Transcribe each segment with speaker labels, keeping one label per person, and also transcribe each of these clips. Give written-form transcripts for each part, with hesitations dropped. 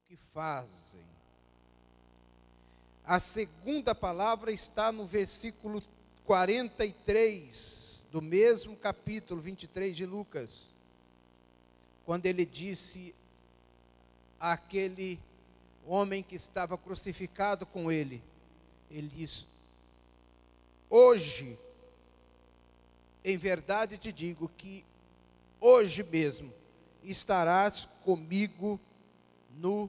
Speaker 1: que fazem. A segunda palavra está no versículo 43, do mesmo capítulo 23 de Lucas, quando ele disse àquele homem que estava crucificado com ele, ele diz: hoje, em verdade te digo que hoje mesmo estarás comigo no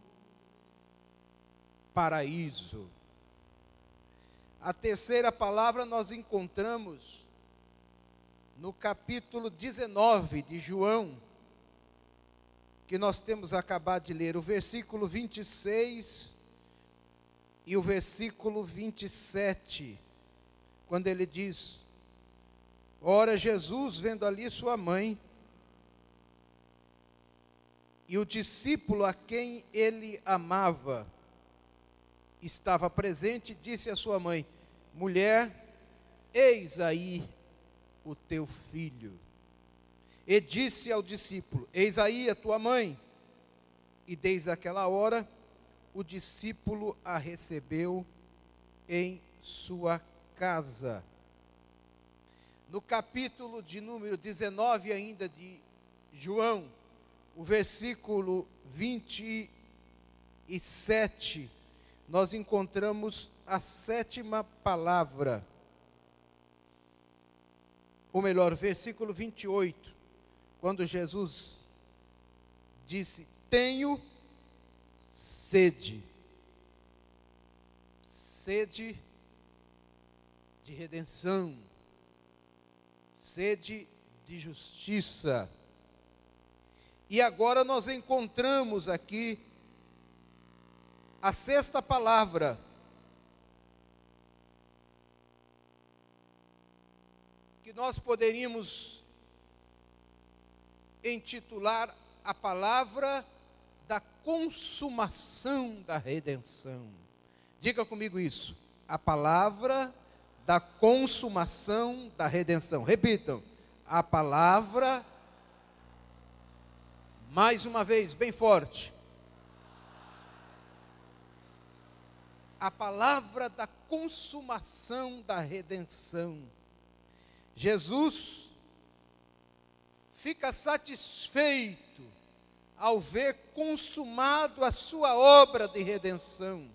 Speaker 1: paraíso. A terceira palavra nós encontramos no capítulo 19 de João, que nós temos acabado de ler, o versículo 26 e o versículo 27, quando ele diz: ora, Jesus, vendo ali sua mãe e o discípulo a quem ele amava, estava presente, disse à sua mãe: mulher, eis aí o teu filho. E disse ao discípulo: eis aí a tua mãe. E desde aquela hora, o discípulo a recebeu em sua casa. No capítulo de número 19 ainda de João, o versículo 27, nós encontramos a sétima palavra, ou melhor, versículo 28, quando Jesus disse: tenho sede. Sede de redenção, sede de justiça. E agora nós encontramos aqui a sexta palavra, que nós poderíamos intitular a palavra da consumação da redenção. Diga comigo isso: a palavra da consumação da redenção. Repitam: a palavra, mais uma vez, bem forte, a palavra da consumação da redenção. Jesus fica satisfeito ao ver consumado a sua obra de redenção,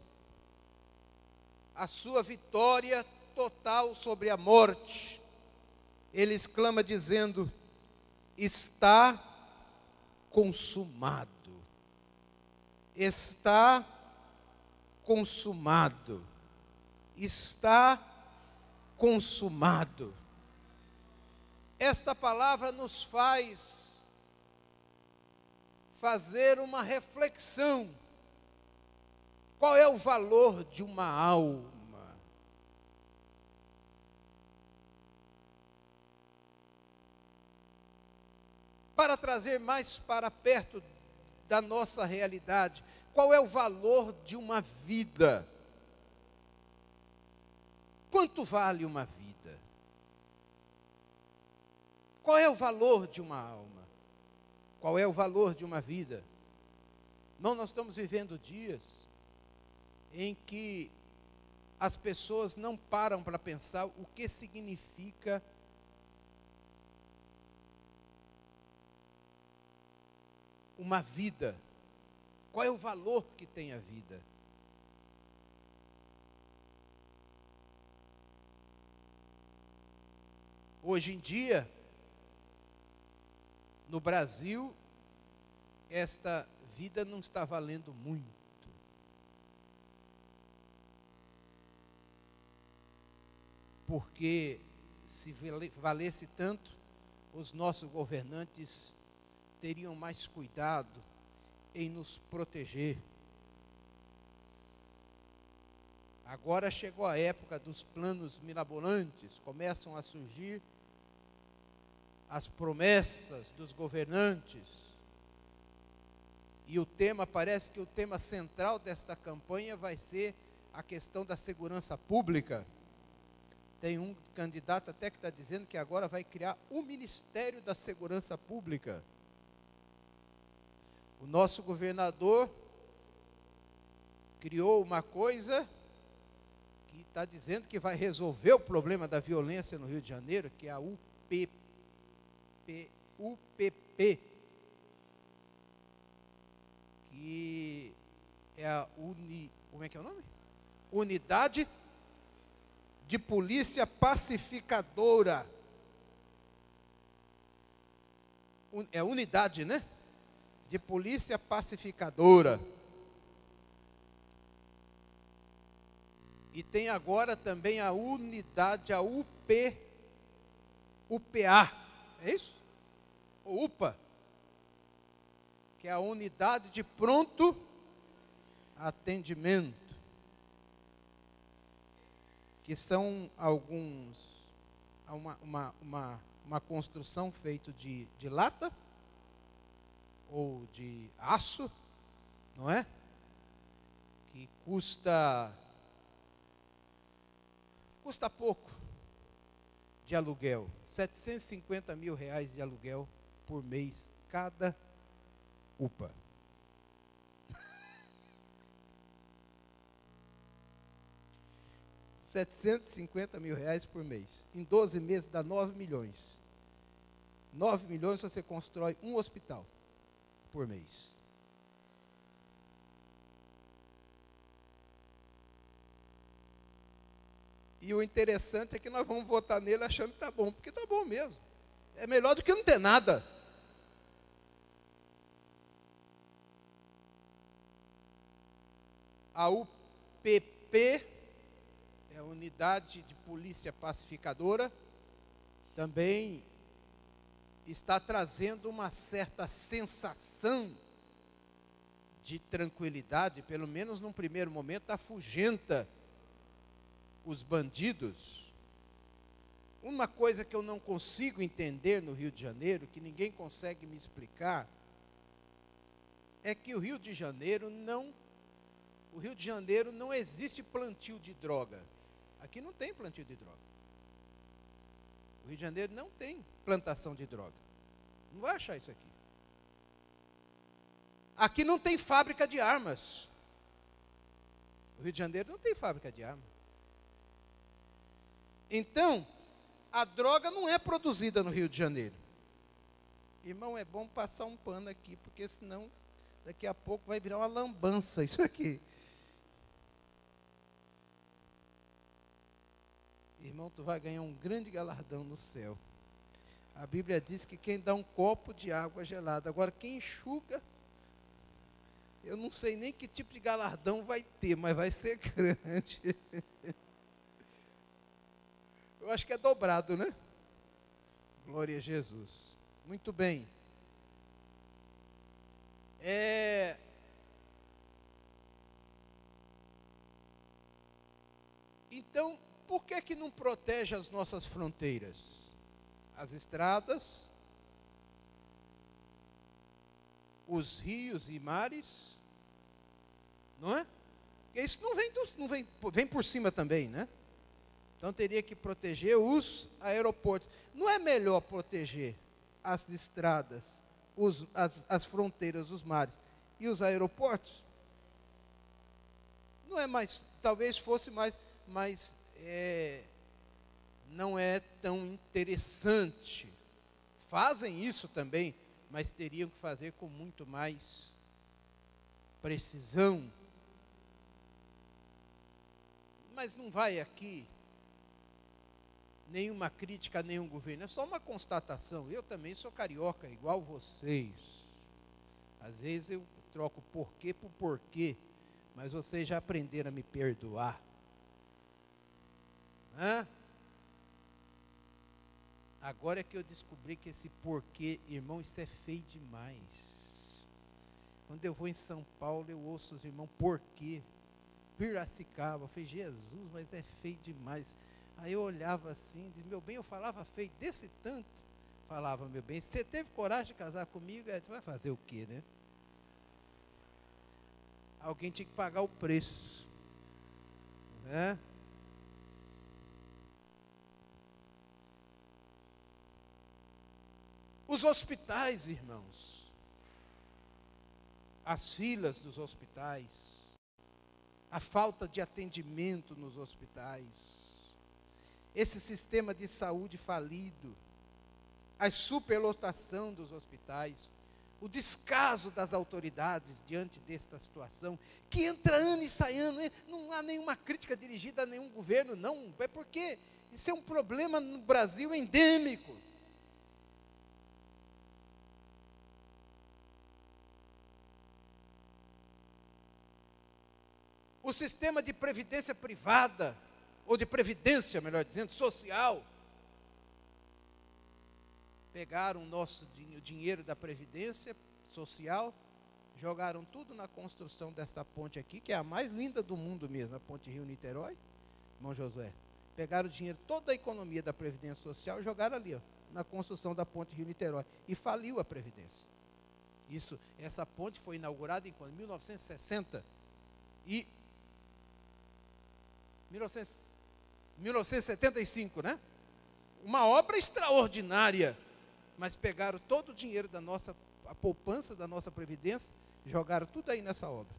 Speaker 1: a sua vitória total sobre a morte. Ele exclama dizendo: está consumado. Está consumado. Está consumado. Esta palavra nos faz fazer uma reflexão. Qual é o valor de uma alma? Para trazer mais para perto da nossa realidade, qual é o valor de uma vida? Quanto vale uma vida? Qual é o valor de uma alma? Qual é o valor de uma vida? Não, nós estamos vivendo dias em que as pessoas não param para pensar o que significa uma vida. Qual é o valor que tem a vida? Hoje em dia, no Brasil, esta vida não está valendo muito. Porque se valesse tanto, os nossos governantes teriam mais cuidado em nos proteger. Agora chegou a época dos planos mirabolantes, começam a surgir as promessas dos governantes. E o tema, parece que o tema central desta campanha vai ser a questão da segurança pública. Tem um candidato até que está dizendo que agora vai criar o Ministério da Segurança Pública. O nosso governador criou uma coisa que está dizendo que vai resolver o problema da violência no Rio de Janeiro, que é a UPP, que é a como é que é o nome? Unidade de Polícia Pacificadora. É unidade, né? De Polícia Pacificadora. E tem agora também a unidade, a UPA. É isso? Ou UPA. Que é a unidade de pronto atendimento. Que são uma construção feita de lata ou de aço, não é? Que custa pouco de aluguel, R$750 mil de aluguel por mês, cada UPA. R$750 mil por mês. Em 12 meses dá 9 milhões. 9 milhões você constrói um hospital por mês. E o interessante é que nós vamos votar nele achando que está bom, porque está bom mesmo. É melhor do que não ter nada. A UPP, é a Unidade de Polícia Pacificadora, também está trazendo uma certa sensação de tranquilidade, pelo menos num primeiro momento, afugenta os bandidos. Uma coisa que eu não consigo entender no Rio de Janeiro, que ninguém consegue me explicar, é que o Rio de Janeiro não existe plantio de droga. Aqui não tem plantio de droga. O Rio de Janeiro não tem plantação de droga. Não vai achar isso aqui. Aqui não tem fábrica de armas. O Rio de Janeiro não tem fábrica de armas. Então, a droga não é produzida no Rio de Janeiro. Irmão, é bom passar um pano aqui, porque senão daqui a pouco vai virar uma lambança isso aqui. Irmão, tu vai ganhar um grande galardão no céu. A Bíblia diz que quem dá um copo de água gelada, agora quem enxuga, eu não sei nem que tipo de galardão vai ter, mas vai ser grande. Eu acho que é dobrado, né? Glória a Jesus. Muito bem. Então, por que não protege as nossas fronteiras? As estradas, os rios e mares, não é? Porque isso não vem por cima também, né? Então teria que proteger os aeroportos. Não é melhor proteger as estradas, as fronteiras, os mares e os aeroportos? Não é mais, talvez fosse mais não é tão interessante. Fazem isso também, mas teriam que fazer com muito mais precisão. Mas não vai aqui nenhuma crítica a nenhum governo, é só uma constatação. Eu também sou carioca, igual vocês. Às vezes eu troco porquê por porquê, mas vocês já aprenderam a me perdoar. Agora é que eu descobri que esse porquê, irmão, isso é feio demais. Quando eu vou em São Paulo, eu ouço os irmãos, porquê? Piracicaba, eu falei, Jesus, mas é feio demais. Aí eu olhava assim, disse, meu bem, eu falava feio desse tanto. Falava, meu bem, você teve coragem de casar comigo? Você vai fazer o quê, né? Alguém tinha que pagar o preço. Né? Os hospitais, irmãos. As filas dos hospitais. a falta de atendimento nos hospitais, esse sistema de saúde falido, a superlotação dos hospitais, o descaso das autoridades diante desta situação, que entra ano e sai ano, não há nenhuma crítica dirigida a nenhum governo, não, é porque isso é um problema no Brasil endêmico. O sistema de previdência privada, ou de previdência, melhor dizendo, social, pegaram o dinheiro da previdência social, jogaram tudo na construção desta ponte aqui, que é a mais linda do mundo mesmo, a ponte Rio-Niterói, irmão Josué. Pegaram o dinheiro, toda a economia da previdência social, e jogaram ali, ó, na construção da ponte Rio-Niterói, e faliu a previdência. Essa ponte foi inaugurada em 1960, e 1975, né? Uma obra extraordinária, mas pegaram todo o dinheiro a poupança da nossa previdência, jogaram tudo aí nessa obra.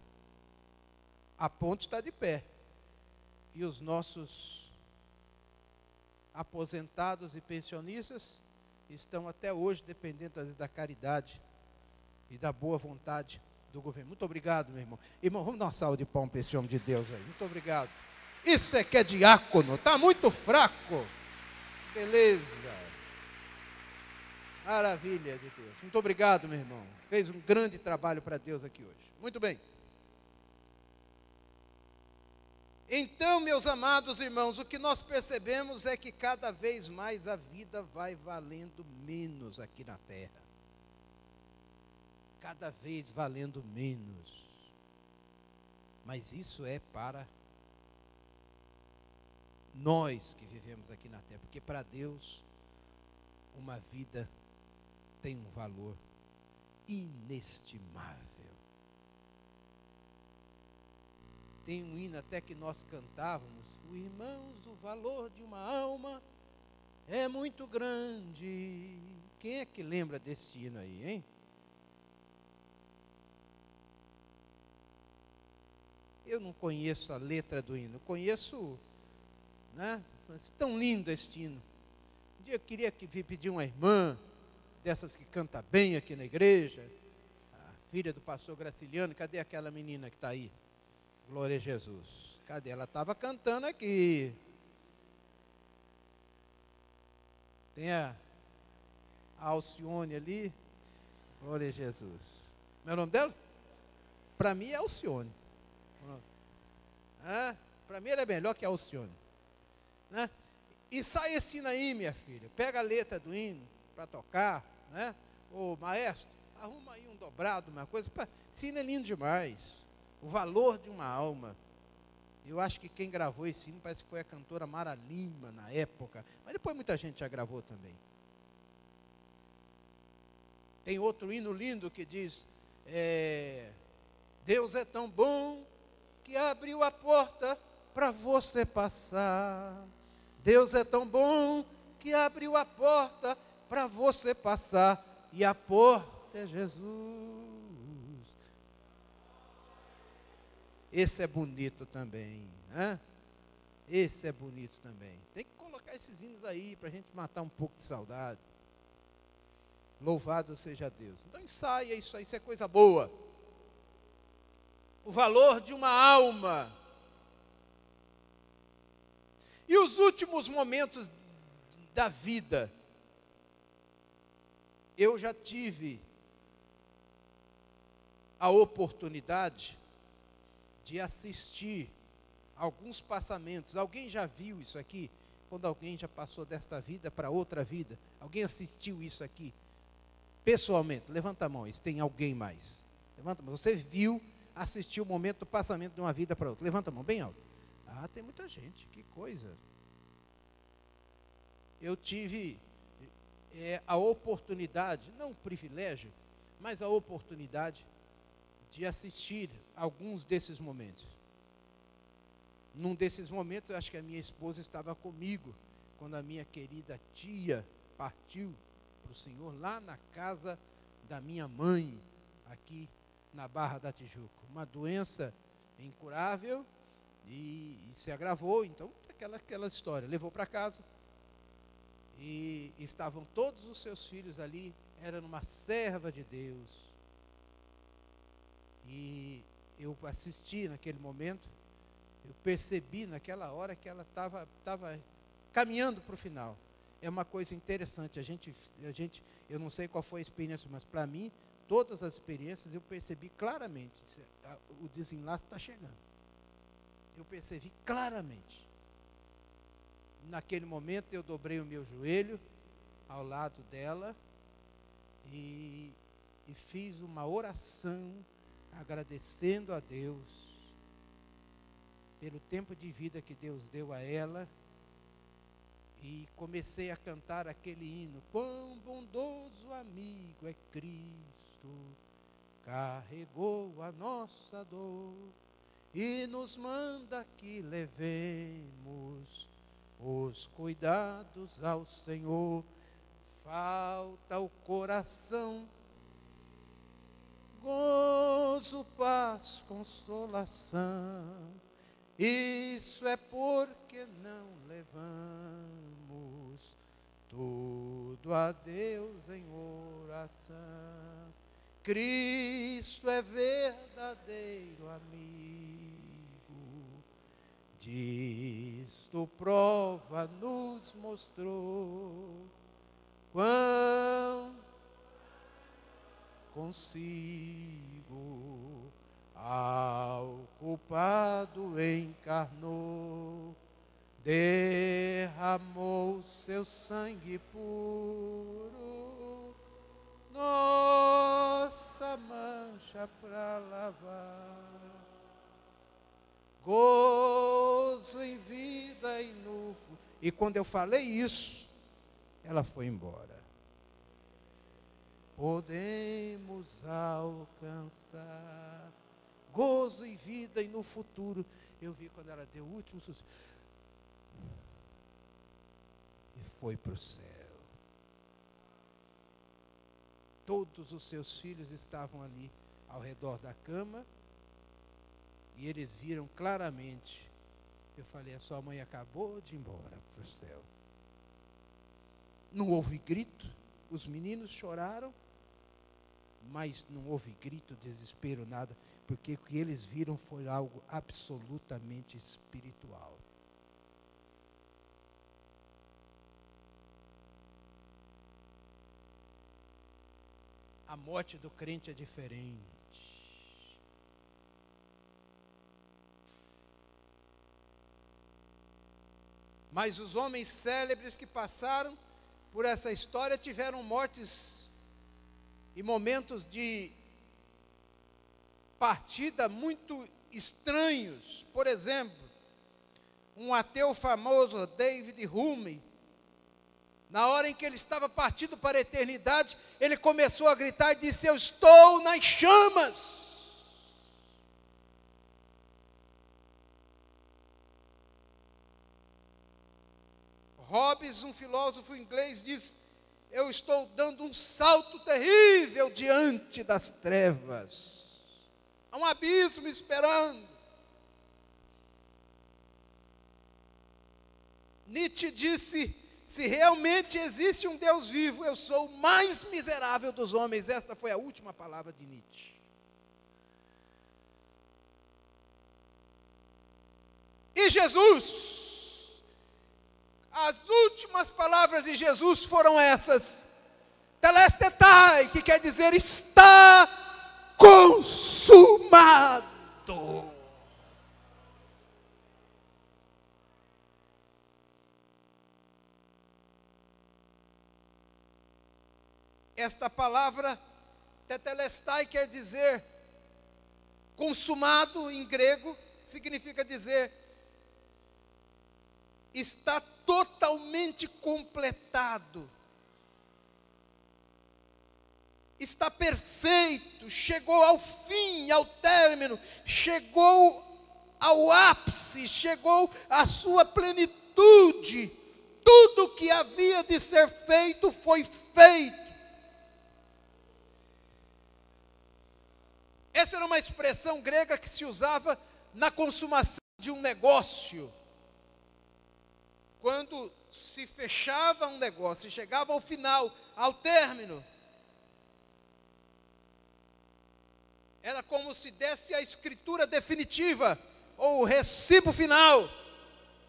Speaker 1: A ponte está de pé, e os nossos aposentados e pensionistas estão até hoje dependendo, às vezes, da caridade e da boa vontade do governo. Muito obrigado, meu irmão. Irmão, vamos dar uma salva de palmas para esse homem de Deus aí. Muito obrigado. Isso é que é diácono, está muito fraco. Beleza. Maravilha de Deus. Muito obrigado, meu irmão. Fez um grande trabalho para Deus aqui hoje. Muito bem. Então, meus amados irmãos, o que nós percebemos é que cada vez mais a vida vai valendo menos aqui na terra. Cada vez valendo menos. Mas isso é para nós que vivemos aqui na terra, porque para Deus uma vida tem um valor inestimável. Tem um hino até que nós cantávamos: irmãos, o valor de uma alma é muito grande. Quem é que lembra desse hino aí, hein? Eu não conheço a letra do hino, conheço, né? Mas tão lindo este hino. Um dia eu queria pedir uma irmã, dessas que canta bem aqui na igreja, a filha do pastor Graciliano. Cadê aquela menina que está aí? Glória a Jesus. Cadê? Ela estava cantando aqui. Tem a Alcione ali. Glória a Jesus. Meu nome dela? Para mim é Alcione. Para mim ela é melhor que a Alcione, né? E sai esse hino aí, minha filha. Pega a letra do hino para tocar, né? Ô maestro, arruma aí um dobrado, uma coisa. Esse hino é lindo demais. O valor de uma alma. Eu acho que quem gravou esse hino parece que foi a cantora Mara Lima na época, mas depois muita gente já gravou também. Tem outro hino lindo que diz: Deus é tão bom que abriu a porta para você passar. Deus é tão bom que abriu a porta para você passar. E a porta é Jesus. Esse é bonito também, né? Esse é bonito também. Tem que colocar esses hinos aí para a gente matar um pouco de saudade. Louvado seja Deus. Então ensaia isso aí, isso é coisa boa. O valor de uma alma. E os últimos momentos da vida, eu já tive a oportunidade de assistir alguns passamentos. Alguém já viu isso aqui? Quando alguém já passou desta vida para outra vida? Alguém assistiu isso aqui? Pessoalmente, levanta a mão, se tem alguém mais. Levanta a mão. Você viu, assistiu o momento do passamento de uma vida para outra? Levanta a mão, bem alto. Ah, tem muita gente, que coisa. Eu tive a oportunidade, não o privilégio, mas a oportunidade de assistir alguns desses momentos. Num desses momentos, eu acho que a minha esposa estava comigo, quando a minha querida tia partiu para o Senhor, lá na casa da minha mãe, aqui na Barra da Tijuca. Uma doença incurável, E se agravou, então, aquela história. Levou para casa e estavam todos os seus filhos ali, era numa serva de Deus. E eu assisti naquele momento, eu percebi naquela hora que ela estava caminhando para o final. É uma coisa interessante, eu não sei qual foi a experiência, mas para mim, todas as experiências eu percebi claramente, o desenlace está chegando. Eu percebi claramente. Naquele momento eu dobrei o meu joelho ao lado dela e fiz uma oração agradecendo a Deus pelo tempo de vida que Deus deu a ela, e comecei a cantar aquele hino: quão bondoso amigo é Cristo, carregou a nossa dor e nos manda que levemos os cuidados ao Senhor. Falta o coração gozo, paz, consolação. Isso é porque não levamos tudo a Deus em oração. Cristo é verdadeiro amigo, disto prova nos mostrou. Quão consigo ao culpado encarnou, derramou seu sangue puro, nossa mancha para lavar. Gozo em vida e no futuro. E quando eu falei isso, ela foi embora. Podemos alcançar gozo em vida e no futuro. Eu vi quando ela deu o último suspiro e foi para o céu. Todos os seus filhos estavam ali ao redor da cama e eles viram claramente. Eu falei: a sua mãe acabou de ir embora para o céu. Não houve grito, os meninos choraram, mas não houve grito, desespero, nada, porque o que eles viram foi algo absolutamente espiritual. A morte do crente é diferente. Mas os homens célebres que passaram por essa história tiveram mortes e momentos de partida muito estranhos. Por exemplo, um ateu famoso, David Hume, na hora em que ele estava partindo para a eternidade, ele começou a gritar e disse: eu estou nas chamas. Hobbes, um filósofo inglês, diz: eu estou dando um salto terrível diante das trevas. Há um abismo esperando. Nietzsche disse: se realmente existe um Deus vivo, eu sou o mais miserável dos homens. Esta foi a última palavra de Nietzsche. E Jesus? As últimas palavras de Jesus foram essas: telestetai, que quer dizer está consumado. Esta palavra tetelestai quer dizer consumado em grego, significa dizer está totalmente completado, está perfeito, chegou ao fim, ao término, chegou ao ápice, chegou à sua plenitude. Tudo que havia de ser feito foi feito. Essa era uma expressão grega que se usava na consumação de um negócio, quando se fechava um negócio e chegava ao final, ao término, era como se desse a escritura definitiva, ou o recibo final.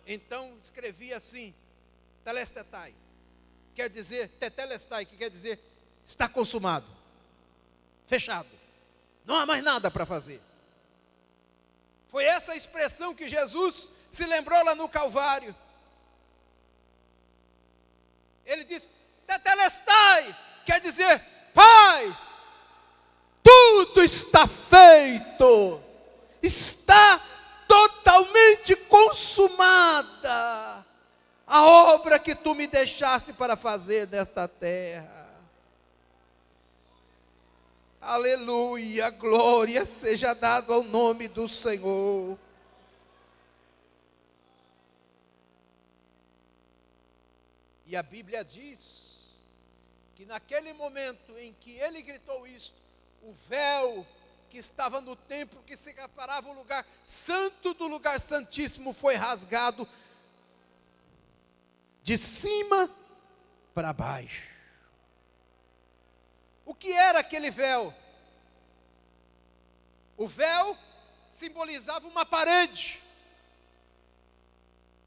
Speaker 1: Então escrevia assim, telestetai, quer dizer, tetelestai, que quer dizer, está consumado, fechado, não há mais nada para fazer. Foi essa a expressão que Jesus se lembrou lá no Calvário. Ele disse, tetelestai, quer dizer, Pai, tudo está feito, está totalmente consumada a obra que tu me deixaste para fazer nesta terra. Aleluia, glória seja dada ao nome do Senhor. E a Bíblia diz que naquele momento em que ele gritou isto, o véu que estava no templo, que separava o lugar santo do lugar santíssimo, foi rasgado de cima para baixo. O que era aquele véu? O véu simbolizava uma parede.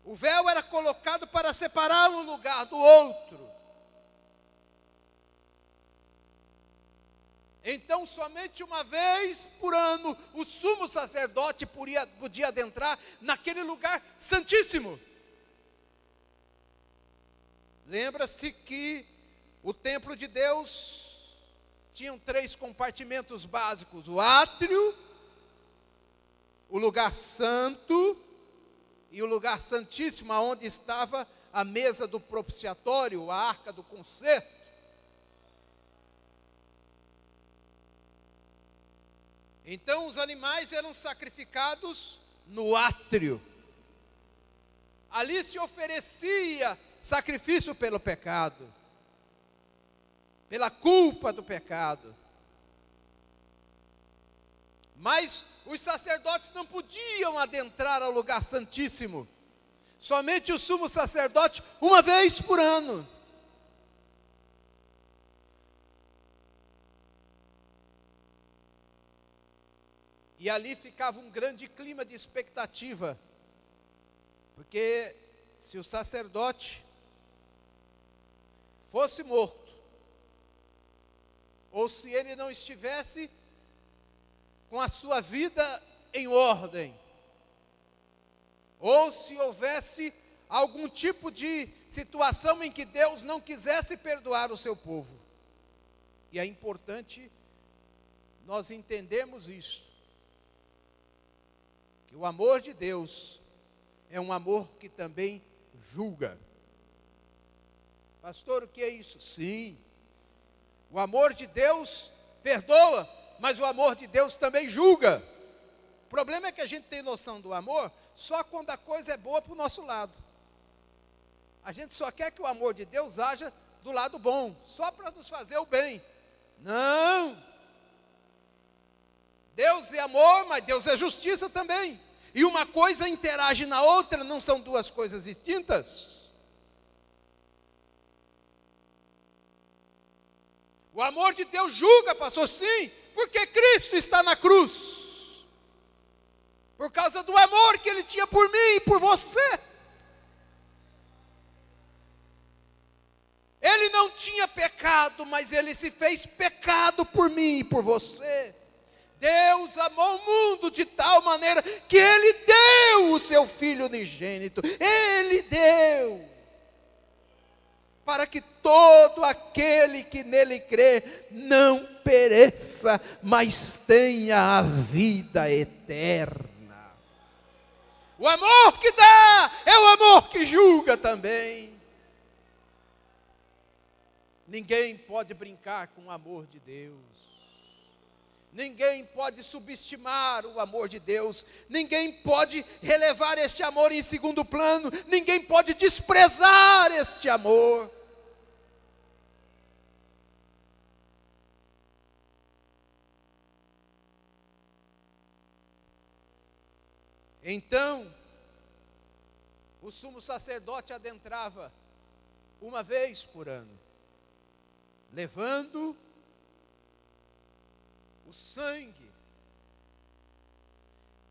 Speaker 1: O véu era colocado para separar um lugar do outro. Então, somente uma vez por ano, o sumo sacerdote podia adentrar naquele lugar santíssimo. Lembra-se que o templo de Deus tinha 3 compartimentos básicos: o átrio, o lugar santo e o lugar santíssimo, onde estava a mesa do propiciatório, a arca do concerto. Então os animais eram sacrificados no átrio. Ali se oferecia sacrifício pelo pecado, pela culpa do pecado. Mas os sacerdotes não podiam adentrar ao lugar santíssimo. Somente o sumo sacerdote, uma vez por ano. E ali ficava um grande clima de expectativa, porque se o sacerdote fosse morto, ou se ele não estivesse com a sua vida em ordem, ou se houvesse algum tipo de situação em que Deus não quisesse perdoar o seu povo. E é importante nós entendermos isso, que o amor de Deus é um amor que também julga. Pastor, o que é isso? Sim, o amor de Deus perdoa, mas o amor de Deus também julga. O problema é que a gente tem noção do amor só quando a coisa é boa para o nosso lado. A gente só quer que o amor de Deus haja do lado bom, só para nos fazer o bem. Não! Deus é amor, mas Deus é justiça também. E uma coisa interage na outra, não são duas coisas distintas. O amor de Deus julga, pastor, sim, porque Cristo está na cruz. Por causa do amor que Ele tinha por mim e por você. Ele não tinha pecado, mas Ele se fez pecado por mim e por você. Deus amou o mundo de tal maneira que Ele deu o seu Filho unigênito. Ele deu. Para que todo aquele que nele crê não pereça, mas tenha a vida eterna. O amor que dá é o amor que julga também. Ninguém pode brincar com o amor de Deus. Ninguém pode subestimar o amor de Deus. Ninguém pode relevar este amor em segundo plano. Ninguém pode desprezar este amor. Então, o sumo sacerdote adentrava uma vez por ano, levando o sangue.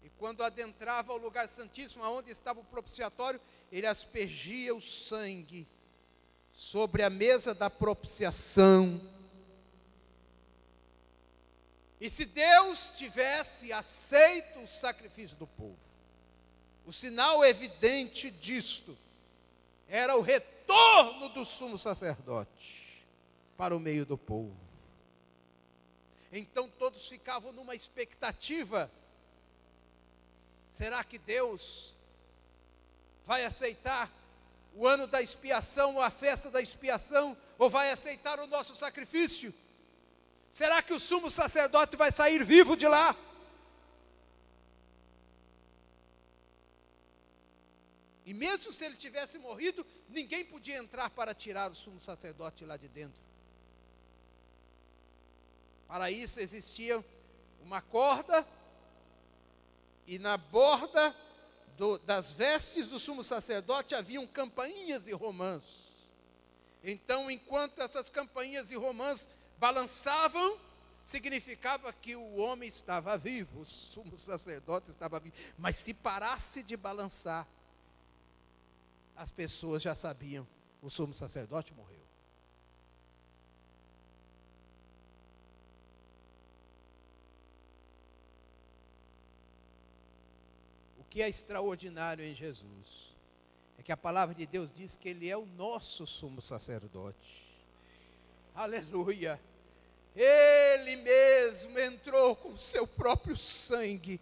Speaker 1: E quando adentrava o lugar santíssimo, onde estava o propiciatório, ele aspergia o sangue sobre a mesa da propiciação. E se Deus tivesse aceito o sacrifício do povo, o sinal evidente disto era o retorno do sumo sacerdote para o meio do povo. Então todos ficavam numa expectativa: será que Deus vai aceitar o ano da expiação, a festa da expiação, ou vai aceitar o nosso sacrifício? Será que o sumo sacerdote vai sair vivo de lá? E mesmo se ele tivesse morrido, ninguém podia entrar para tirar o sumo sacerdote lá de dentro. Para isso existia uma corda, e na borda das vestes do sumo sacerdote haviam campainhas e romãs. Então, enquanto essas campainhas e romãs balançavam, significava que o homem estava vivo, o sumo sacerdote estava vivo. Mas se parasse de balançar, as pessoas já sabiam: o sumo sacerdote morreu. O que é extraordinário em Jesus é que a palavra de Deus diz que Ele é o nosso sumo sacerdote. Aleluia! Ele mesmo entrou com seu próprio sangue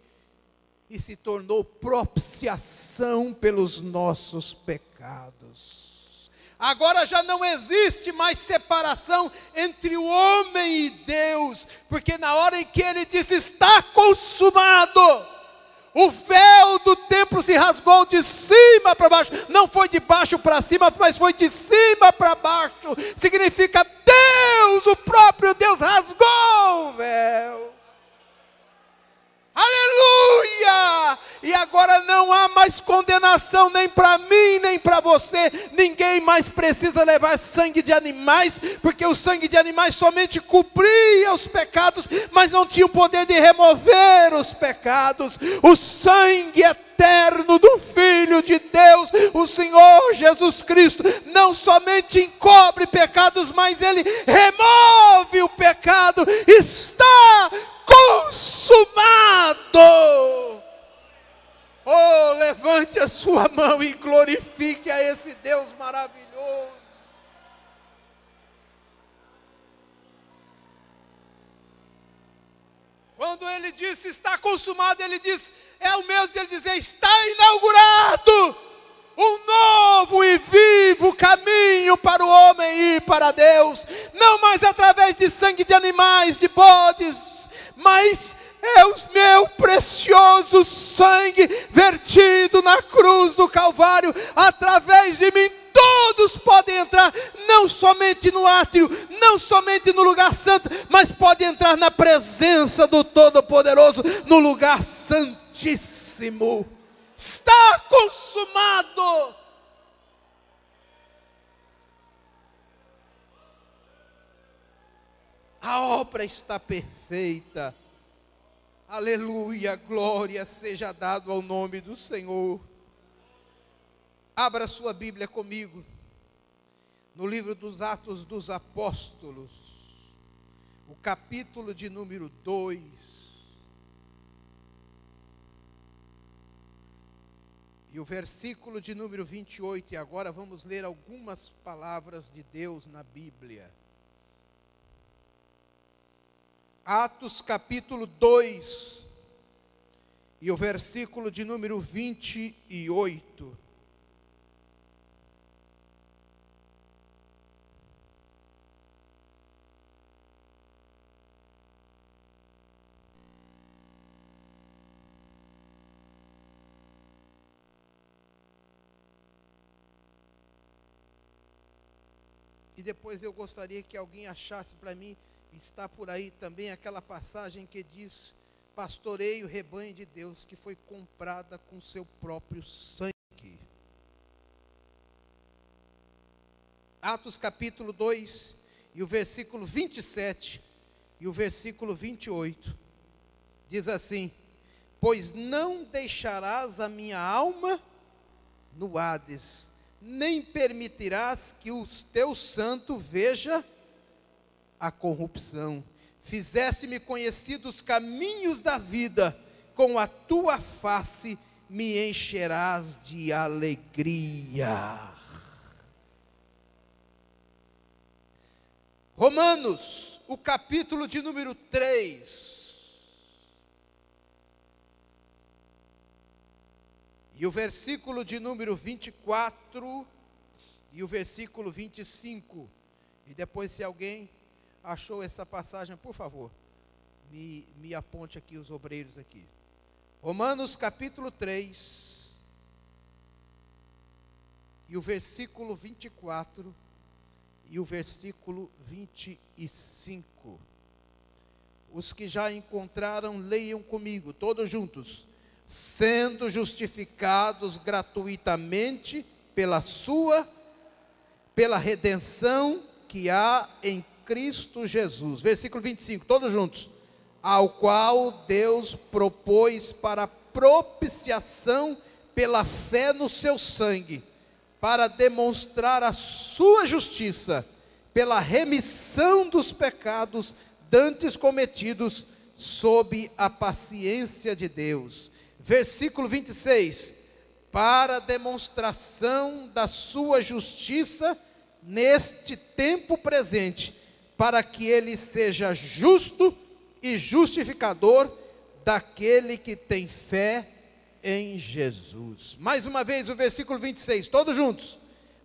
Speaker 1: e se tornou propiciação pelos nossos pecados. Agora já não existe mais separação entre o homem e Deus, porque na hora em que ele disse: está consumado, o véu do templo se rasgou de cima para baixo. Não foi de baixo para cima, mas foi de cima para baixo. Significa Deus, o próprio Deus, rasgou o véu. Aleluia! E agora não há mais condenação, nem para mim, nem para você. Ninguém mais precisa levar sangue de animais, porque o sangue de animais somente cobria os pecados, mas não tinha o poder de remover os pecados. O sangue eterno do Filho de Deus, o Senhor Jesus Cristo, não somente encobre pecados, mas Ele remove o pecado. Está consumado. Oh, levante a sua mão e glorifique a esse Deus maravilhoso. Quando ele disse está consumado, ele disse, é o mesmo de ele dizer: está inaugurado um novo e vivo caminho para o homem ir para Deus, não mais através de sangue de animais, de bodes, mas é o meu precioso sangue vertido na cruz do Calvário. Através de mim todos podem entrar, não somente no átrio, não somente no lugar santo, mas podem entrar na presença do Todo-Poderoso, no lugar santíssimo. Está consumado. A obra está perfeita. Aleluia, glória seja dado ao nome do Senhor. Abra sua Bíblia comigo, no livro dos Atos dos Apóstolos, o capítulo de número 2. E o versículo de número 28, e agora vamos ler algumas palavras de Deus na Bíblia. Atos capítulo 2, e o versículo de número 28. E depois eu gostaria que alguém achasse para mim, está por aí também aquela passagem que diz: pastoreie o rebanho de Deus que foi comprada com seu próprio sangue. Atos capítulo 2, e o versículo 27 e o versículo 28, diz assim: pois não deixarás a minha alma no Hades, nem permitirás que o teu santo veja a corrupção. Fizesse-me conhecido os caminhos da vida, com a tua face me encherás de alegria. Romanos, o capítulo de número 3, e o versículo de número 24 e o versículo 25. E depois, se alguém achou essa passagem, por favor, me aponte aqui os obreiros aqui. Romanos capítulo 3, e o versículo 24 e o versículo 25. Os que já encontraram, leiam comigo, todos juntos. Sendo justificados gratuitamente pela redenção que há em Cristo Jesus. Versículo 25, todos juntos. Ao qual Deus propôs para propiciação pela fé no seu sangue, para demonstrar a sua justiça, pela remissão dos pecados dantes cometidos sob a paciência de Deus. Versículo 26, para demonstração da sua justiça neste tempo presente, para que ele seja justo e justificador daquele que tem fé em Jesus. Mais uma vez o versículo 26, todos juntos.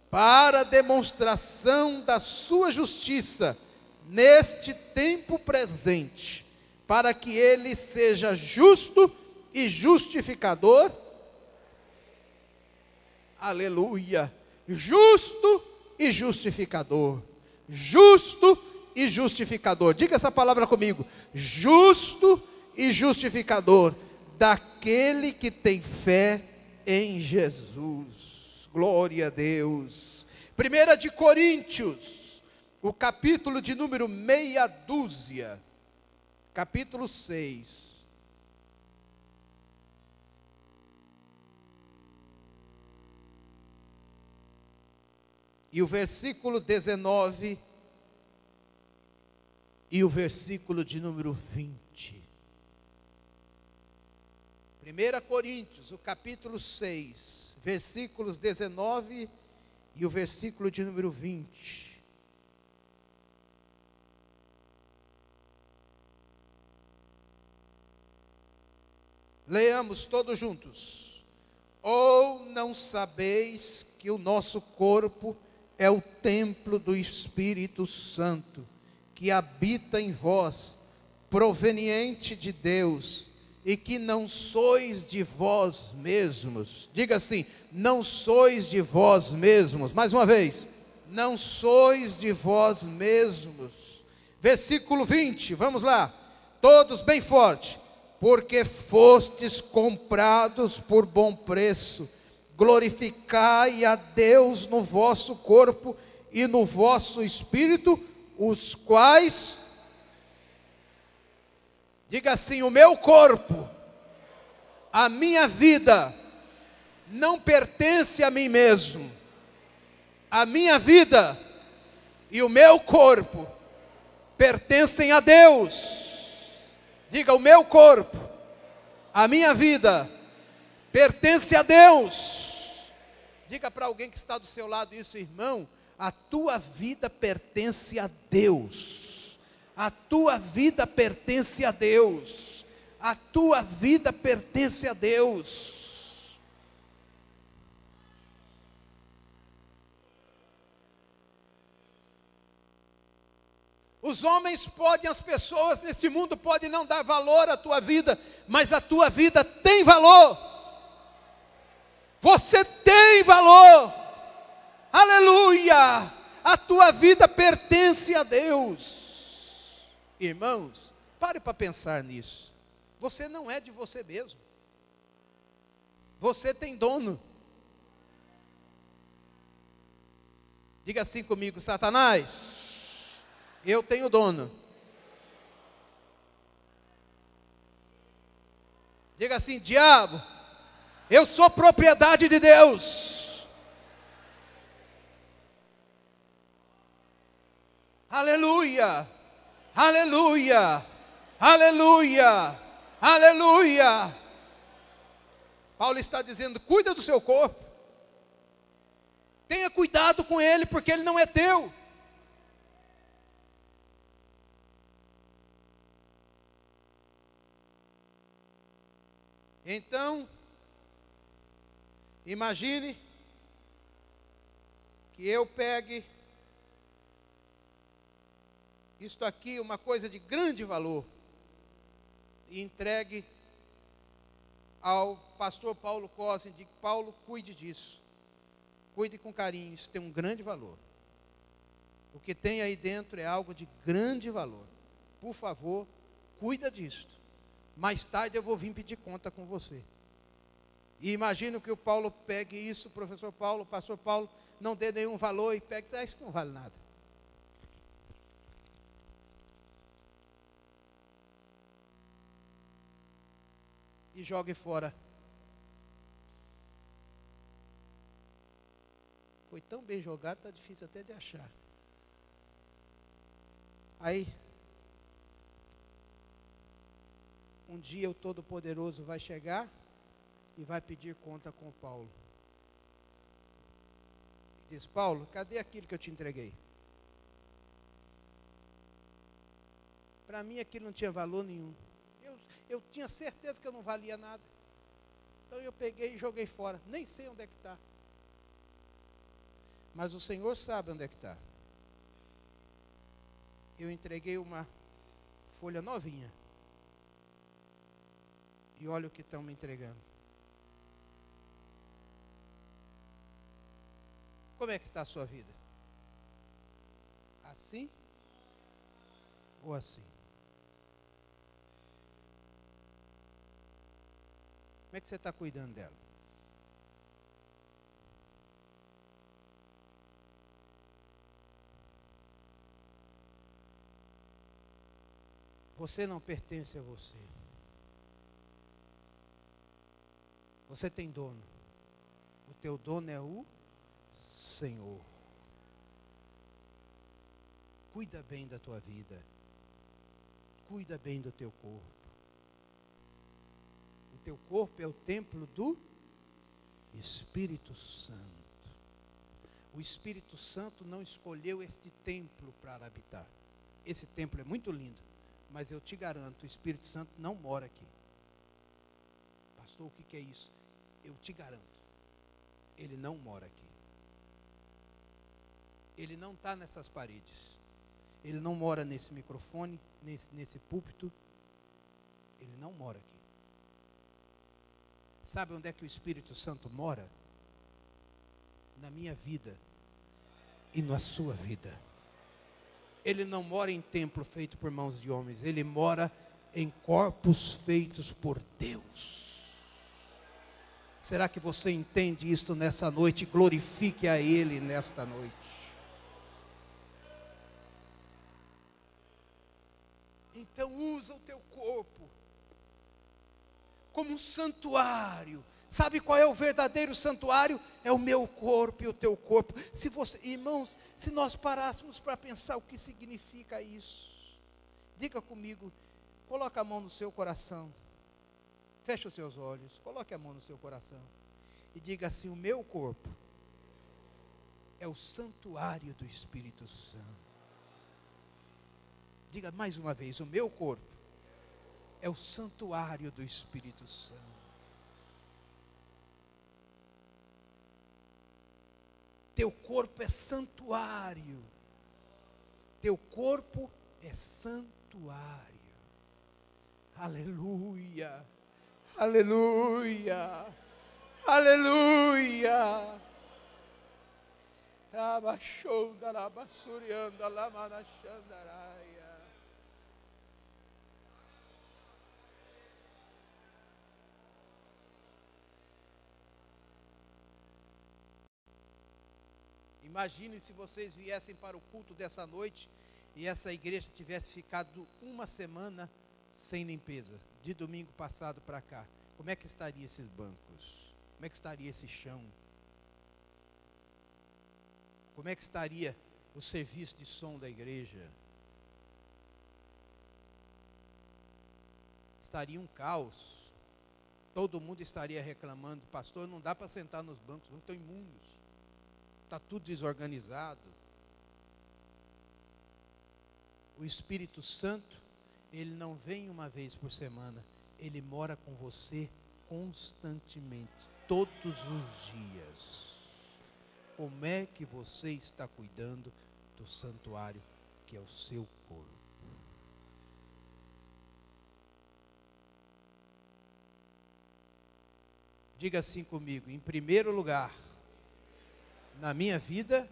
Speaker 1: Para demonstração da sua justiça neste tempo presente, para que ele seja justo e justificador. Aleluia. Justo e justificador. Justo e justificador. Diga essa palavra comigo. Justo e justificador daquele que tem fé em Jesus. Glória a Deus. 1 de Coríntios, o capítulo de número meia dúzia, capítulo 6. E o versículo 19 e o versículo de número 20. 1 Coríntios, o capítulo 6, versículos 19 e o versículo de número 20. Leamos todos juntos. Ou não sabeis que o nosso corpo é o templo do Espírito Santo, que habita em vós, proveniente de Deus, e que não sois de vós mesmos? Diga assim: não sois de vós mesmos. Mais uma vez: não sois de vós mesmos. Versículo 20, vamos lá, todos bem forte. Porque fostes comprados por bom preço, glorificai a Deus no vosso corpo e no vosso espírito, os quais, diga assim: o meu corpo, a minha vida, não pertence a mim mesmo. A minha vida e o meu corpo pertencem a Deus. Diga: o meu corpo, a minha vida, pertence a Deus. Diga para alguém que está do seu lado isso: irmão, a tua vida pertence a Deus. A tua vida pertence a Deus. A tua vida pertence a Deus. Os homens podem, as pessoas nesse mundo podem não dar valor à tua vida, mas a tua vida tem valor. Você tem valor. Aleluia! A tua vida pertence a Deus. Irmãos, pare para pensar nisso. Você não é de você mesmo. Você tem dono. Diga assim comigo: Satanás, eu tenho dono. Diga assim: diabo, eu sou propriedade de Deus. Aleluia, aleluia, aleluia, aleluia. Paulo está dizendo: cuida do seu corpo. Tenha cuidado com ele, porque ele não é teu. Então, imagine que eu pegue isto aqui, uma coisa de grande valor, e entregue ao pastor Paulo Costa, e diga: Paulo, cuide disso. Cuide com carinho, isso tem um grande valor. O que tem aí dentro é algo de grande valor. Por favor, cuida disto. Mais tarde eu vou vir pedir conta com você. E imagino que o Paulo pegue isso, professor Paulo, pastor Paulo, não dê nenhum valor e pegue e diz: isso não vale nada. E jogue fora. Foi tão bem jogado, está difícil até de achar. Aí, um dia o Todo-Poderoso vai chegar e vai pedir conta com Paulo. E diz: Paulo, cadê aquilo que eu te entreguei? Para mim aquilo não tinha valor nenhum. Eu tinha certeza que eu não valia nada. Então eu peguei e joguei fora. Nem sei onde é que está. Mas o Senhor sabe onde é que está. Eu entreguei uma folha novinha. E olha o que estão me entregando. Como é que está a sua vida? Assim ou assim? Como é que você está cuidando dela? Você não pertence a você. Você tem dono. O teu dono é o Senhor. Cuida bem da tua vida. Cuida bem do teu corpo. O teu corpo é o templo do Espírito Santo. O Espírito Santo não escolheu este templo para habitar. Esse templo é muito lindo, mas eu te garanto, o Espírito Santo não mora aqui. Pastor, o que é isso? Eu te garanto, ele não mora aqui. Ele não está nessas paredes. Ele não mora nesse microfone, nesse púlpito. Ele não mora aqui. Sabe onde é que o Espírito Santo mora? Na minha vida e na sua vida. Ele não mora em templo feito por mãos de homens. Ele mora em corpos feitos por Deus. Será que você entende isto nessa noite? Glorifique a Ele nesta noite. Então usa o teu corpo como um santuário. Sabe qual é o verdadeiro santuário? É o meu corpo e o teu corpo. Se você, irmãos, se nós parássemos para pensar o que significa isso. Diga comigo, coloque a mão no seu coração. Feche os seus olhos, coloque a mão no seu coração. E diga assim: o meu corpo é o santuário do Espírito Santo. Diga mais uma vez: o meu corpo é o santuário do Espírito Santo. Teu corpo é santuário. Teu corpo é santuário. Aleluia. Aleluia. Aleluia. Abashonda la basurianda la manachandaraia. Imagine se vocês viessem para o culto dessa noite e essa igreja tivesse ficado uma semana sem limpeza, de domingo passado para cá. Como é que estaria esses bancos? Como é que estaria esse chão? Como é que estaria o serviço de som da igreja? Estaria um caos. Todo mundo estaria reclamando: pastor, não dá para sentar nos bancos, os bancos estão imundos, está tudo desorganizado. O Espírito Santo, ele não vem uma vez por semana, ele mora com você constantemente, todos os dias. Como é que você está cuidando do santuário que é o seu corpo? Diga assim comigo: em primeiro lugar, na minha vida,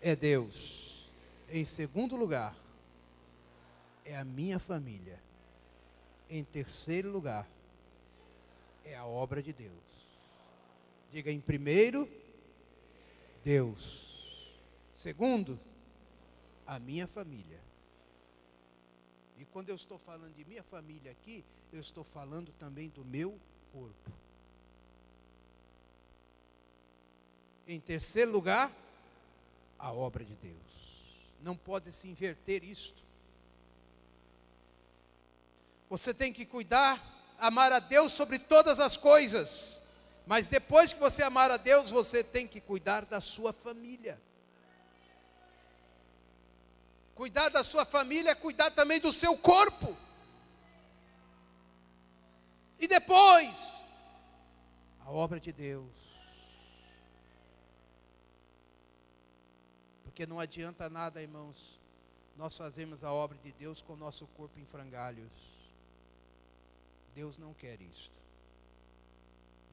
Speaker 1: é Deus. Em segundo lugar, é a minha família. Em terceiro lugar, é a obra de Deus. Diga: em primeiro, Deus. Segundo, a minha família. E quando eu estou falando de minha família aqui, eu estou falando também do meu corpo. Em terceiro lugar, a obra de Deus. Não pode se inverter isto. Você tem que cuidar, amar a Deus sobre todas as coisas. Mas depois que você amar a Deus, você tem que cuidar da sua família. Cuidar da sua família é cuidar também do seu corpo. E depois, a obra de Deus. Porque não adianta nada, irmãos, nós fazemos a obra de Deus com o nosso corpo em frangalhos. Deus não quer isto.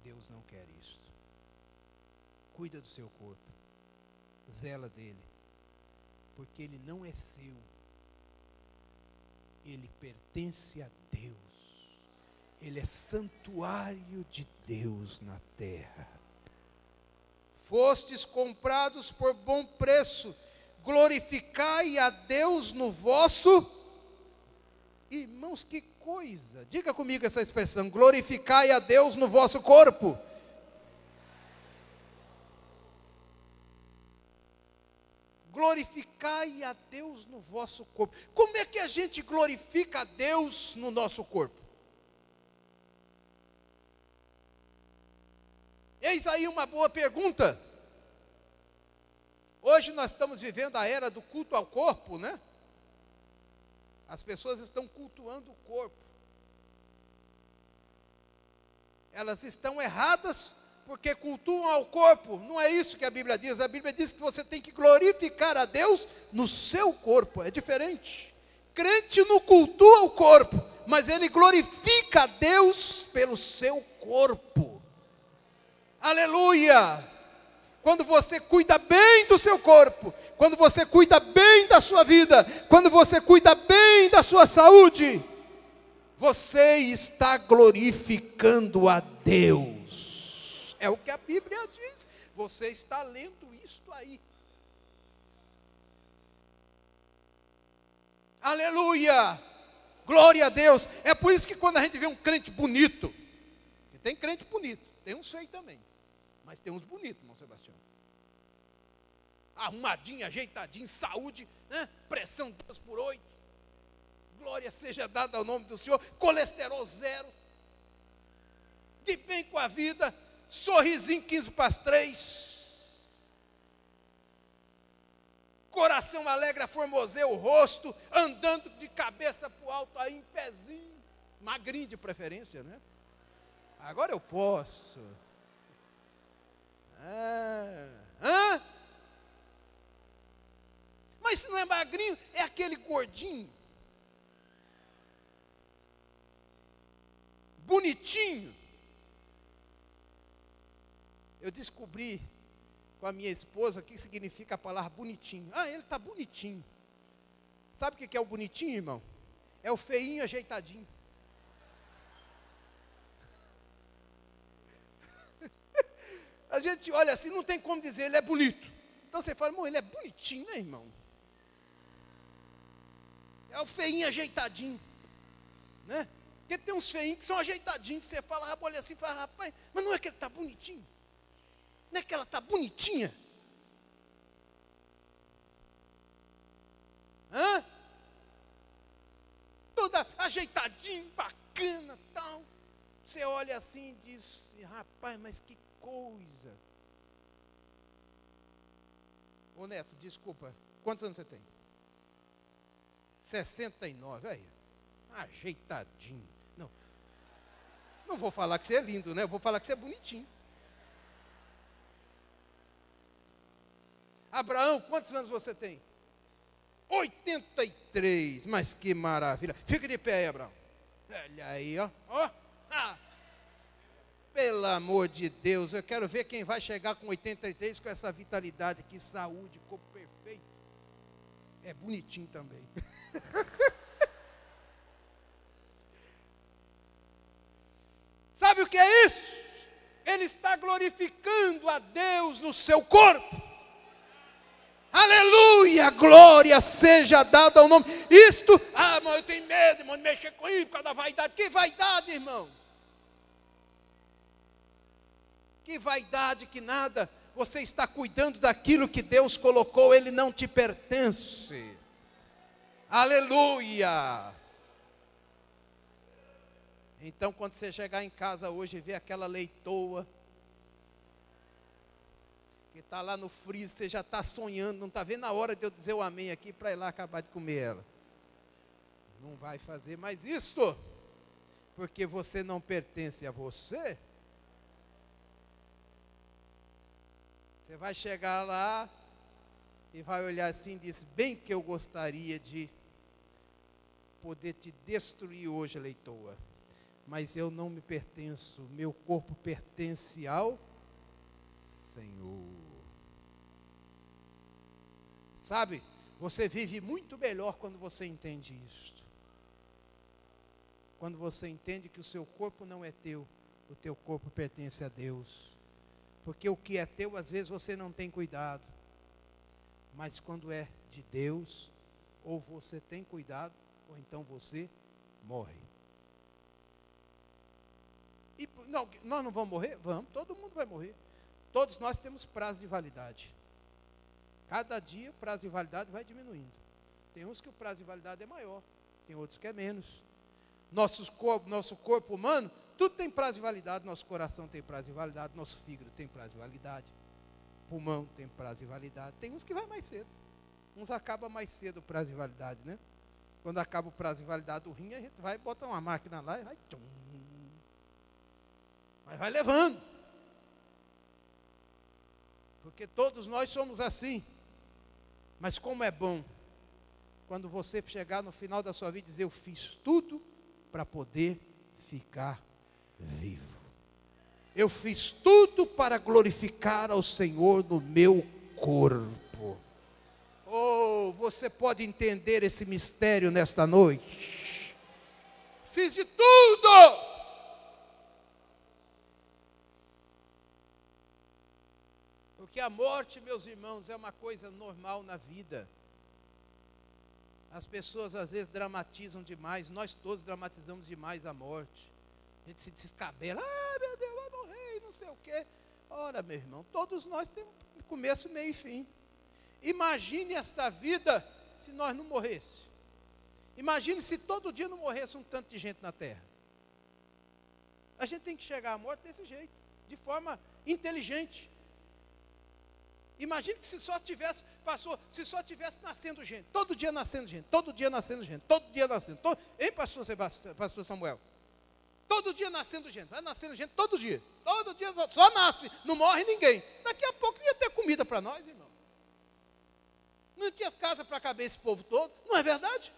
Speaker 1: Deus não quer isto. Cuida do seu corpo. Zela dele. Porque ele não é seu. Ele pertence a Deus. Ele é santuário de Deus na terra. Fostes comprados por bom preço, glorificai a Deus no vosso... Irmãos, que coisa! Diga comigo essa expressão: glorificai a Deus no vosso corpo. Glorificai a Deus no vosso corpo. Como é que a gente glorifica a Deus no nosso corpo? Eis aí uma boa pergunta. Hoje nós estamos vivendo a era do culto ao corpo, né? As pessoas estão cultuando o corpo. Elas estão erradas porque cultuam ao corpo. Não é isso que a Bíblia diz. A Bíblia diz que você tem que glorificar a Deus no seu corpo. É diferente. Crente não cultua o corpo, mas ele glorifica a Deus pelo seu corpo. Aleluia! Quando você cuida bem do seu corpo, quando você cuida bem da sua vida, quando você cuida bem da sua saúde, você está glorificando a Deus. É o que a Bíblia diz. Você está lendo isto aí. Aleluia! Glória a Deus! É por isso que quando a gente vê um crente bonito, que tem crente bonito, tem uns feios também, mas tem uns bonitos, irmão Sebastião. Arrumadinho, ajeitadinho, saúde, né? Pressão 2/8. Glória seja dada ao nome do Senhor. Colesterol 0. De bem com a vida. Sorrisinho 2:3. Coração alegre, aformoseia o rosto. Andando de cabeça para o alto aí, em pezinho. Magrinho de preferência, né? Agora eu posso. Mas se não é magrinho, é aquele gordinho, bonitinho. Eu descobri com a minha esposa o que significa a palavra bonitinho. Ele está bonitinho. Sabe o que é o bonitinho, irmão? É o feinho ajeitadinho. A gente olha assim, não tem como dizer, ele é bonito. então você fala, irmão, ele é bonitinho, né, irmão? É o feinho ajeitadinho, né? Porque tem uns feinhos que são ajeitadinhos, você fala, olha assim, fala, rapaz, mas não é que ele está bonitinho? Não é que ela está bonitinha? Hã? Toda ajeitadinho, bacana, tal. Você olha assim e diz, rapaz, mas que coisa. Ô Neto, desculpa, quantos anos você tem? 69, aí. Ajeitadinho. Não vou falar que você é lindo, né? Eu vou falar que você é bonitinho. Abraão, quantos anos você tem? 83, mas que maravilha. Fica de pé aí, Abraão. Olha aí, ó. Pelo amor de Deus, eu quero ver quem vai chegar com 83 com essa vitalidade aqui, saúde, corpo perfeito. É bonitinho também. Sabe o que é isso? Ele está glorificando a Deus no seu corpo. Aleluia, glória seja dada ao nome. Isto, mas eu tenho medo, irmão, de mexer com isso por causa da vaidade. Que vaidade, irmão? Que vaidade, que nada. Você está cuidando daquilo que Deus colocou, ele não te pertence. Aleluia. Então, quando você chegar em casa hoje e ver aquela leitoa que está lá no freezer, você já está sonhando, não está vendo a hora de eu dizer o amém aqui para ir lá acabar de comer ela. Não vai fazer mais isto, porque você não pertence a você. Você vai chegar lá e vai olhar assim e diz, bem que eu gostaria de poder te destruir hoje, leitoa. Mas eu não me pertenço, meu corpo pertence ao Senhor. Sabe, você vive muito melhor quando você entende isto. Quando você entende que o seu corpo não é teu, o teu corpo pertence a Deus. Porque o que é teu, às vezes você não tem cuidado. Mas quando é de Deus, ou você tem cuidado, ou então você morre. E não, nós não vamos morrer? Vamos, todo mundo vai morrer. Todos nós temos prazo de validade. Cada dia o prazo de validade vai diminuindo. Tem uns que o prazo de validade é maior, tem outros que é menos. Nosso corpo humano, tudo tem prazo de validade. Nosso coração tem prazo de validade, nosso fígado tem prazo de validade, pulmão tem prazo de validade. Tem uns que vai mais cedo, uns acaba mais cedo o prazo de validade, né? Quando acaba o prazo de validade do rim, a gente vai botar uma máquina lá e vai tchum. Mas vai levando. Porque todos nós somos assim. Mas como é bom quando você chegar no final da sua vida e dizer, eu fiz tudo para poder ficar vivo. Eu fiz tudo para glorificar ao Senhor no meu corpo. Oh, você pode entender esse mistério nesta noite? Fiz de tudo. Porque a morte, meus irmãos, é uma coisa normal na vida. As pessoas às vezes dramatizam demais, nós todos dramatizamos demais a morte. A gente se descabela, meu Deus, vai morrer, não sei o quê. Ora, meu irmão, todos nós temos começo, meio e fim. Imagine esta vida se nós não morrêssemos. Imagine se todo dia não morresse um tanto de gente na terra. A gente tem que chegar à morte desse jeito, de forma inteligente. Imagine que se só tivesse nascendo gente, todo dia nascendo gente, todo dia nascendo gente, todo dia nascendo, hein, pastor Samuel? Todo dia nascendo gente, vai nascendo gente todo dia só nasce, não morre ninguém. Daqui a pouco não ia ter comida para nós, irmão. Não tinha casa para caber esse povo todo, não é verdade?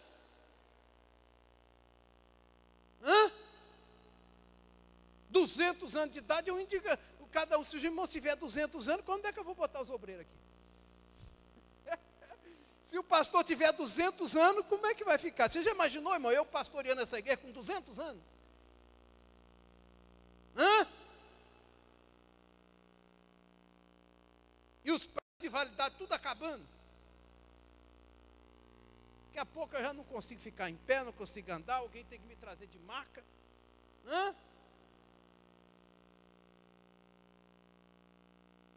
Speaker 1: 200 anos de idade, eu indico, cada um, se os irmãos tiver 200 anos, quando é que eu vou botar os obreiros aqui? Se o pastor tiver 200 anos, como é que vai ficar? Você já imaginou, irmão, eu pastoreando essa igreja com 200 anos? E os pais de validade tudo acabando. Daqui a pouco eu já não consigo ficar em pé, não consigo andar, alguém tem que me trazer de maca.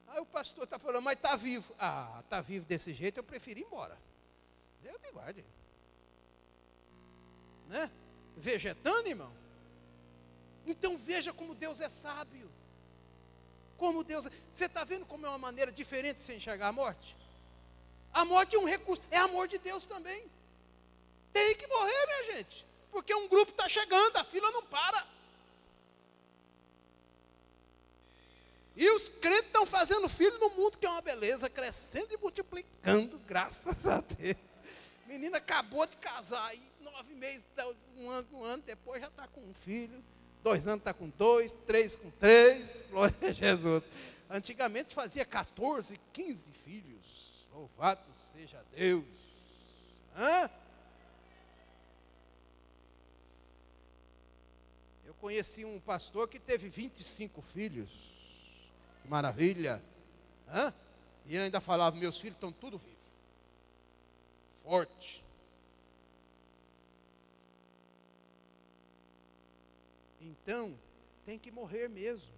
Speaker 1: Aí o pastor está falando, mas está vivo. Ah, está vivo desse jeito, eu prefiro ir embora. Deus me guarde. Né? Vegetando, irmão. Então veja como Deus é sábio. Como Deus é. Você está vendo como é uma maneira diferente de você enxergar a morte? A morte é um recurso, é amor de Deus também. Tem que morrer, minha gente. Porque um grupo está chegando, a fila não para. E os crentes estão fazendo filho no mundo, que é uma beleza, crescendo e multiplicando, graças a Deus. Menina acabou de casar, aí 9 meses, um ano depois já está com um filho, 2 anos está com 2, 3 com 3, glória a Jesus. Antigamente fazia 14, 15 filhos, louvado seja Deus. Eu conheci um pastor que teve 25 filhos, que maravilha. E ele ainda falava, meus filhos estão tudo vivos, forte. Então, tem que morrer mesmo.